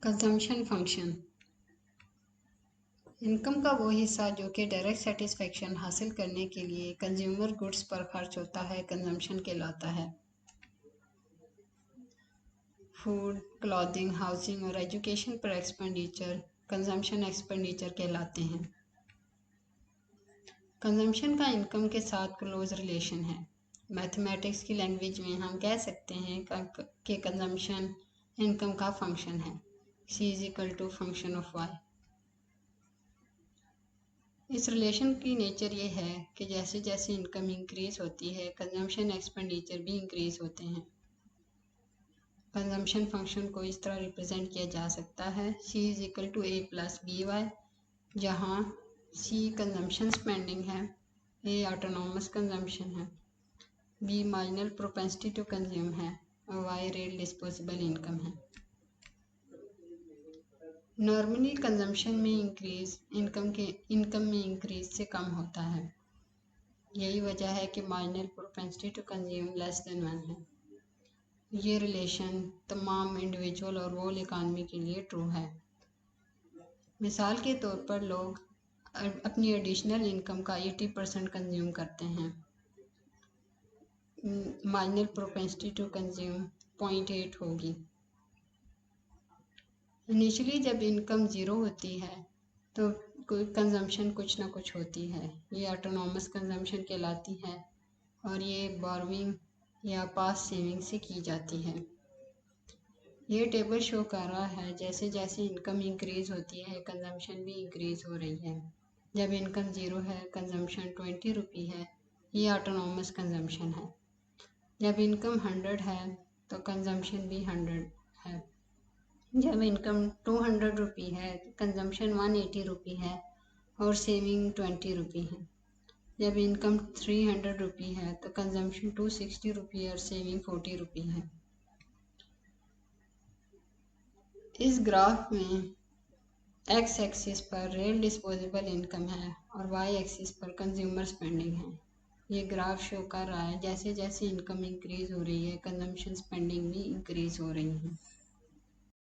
Consumption function income का वो हिस्सा जो कि डायरेक्ट सेटिस्फेक्शन हासिल करने के लिए कंज्यूमर गुड्स पर खर्च होता है कंजम्पशन कहलाता है। फूड, क्लॉथिंग, हाउसिंग और एजुकेशन पर एक्सपेंडिचर कंजम्पशन एक्सपेंडिचर कहलाते हैं। कंजम्पशन का इनकम के साथ क्लोज रिलेशन है। मैथमेटिक्स की लैंग्वेज में हम कह सकते हैं कि कंजम्पशन इनकम का फंक्शन है। C is equal to function of y। इस रिलेशन की नेचर ये है कि जैसे जैसे इनकम इंक्रीज होती है कंजम्पशन एक्सपेंडिचर भी इंक्रीज होते हैं। कंजम्पशन फंक्शन को इस तरह रिप्रेजेंट किया जा सकता है C is equal to A plus B Y, जहाँ C कंजम्पशन स्पेंडिंग है, A ऑटोनॉमस कंजम्पशन है, B marginal propensity to consume है और Y रियल डिस्पोजेबल इनकम है। नॉर्मली कंजम्पशन में इंक्रीज इनकम में इंक्रीज से कम होता है। यही वजह है कि marginal propensity to consume less than 1 है। ये रिलेशन तमाम इंडिविजुअल और होल इकानमी के लिए ट्रू है। मिसाल के तौर पर लोग अपनी एडिशनल इनकम का 80% कंज्यूम करते हैं। मार्जिनल प्रोपेंसिटी टू कंज्यूम 0.8 होगी। इनिशियली जब इनकम ज़ीरो होती है तो कोई कंजम्पशन कुछ ना कुछ होती है। ये ऑटोनॉमस कंजम्पशन कहलाती है और ये बोरोइंग या पास सेविंग से की जाती है। ये टेबल शो कर रहा है जैसे जैसे इनकम इंक्रीज होती है कंजम्पशन भी इंक्रीज हो रही है। जब इनकम ज़ीरो है कंजम्पशन 20 रुपी है, ये ऑटोनॉमस कंजम्पशन है। जब इनकम 100 है तो कंजम्पशन भी 100 है। जब इनकम 200 रुपी है तो कंजम्पशन 180 रुपी है और सेविंग 20 रुपी है। जब इनकम 300 रुपी है तो कंजम्पशन 260 रुपी है और सेविंग 40 रुपी है। इस ग्राफ में एक्स एक्सिस पर रियल डिस्पोजेबल इनकम है और वाई एक्सिस पर कंज्यूमर स्पेंडिंग है। ये ग्राफ शो कर रहा है जैसे जैसे इनकम इंक्रीज हो रही है कंजम्पशन स्पेंडिंग भी इंक्रीज हो रही है।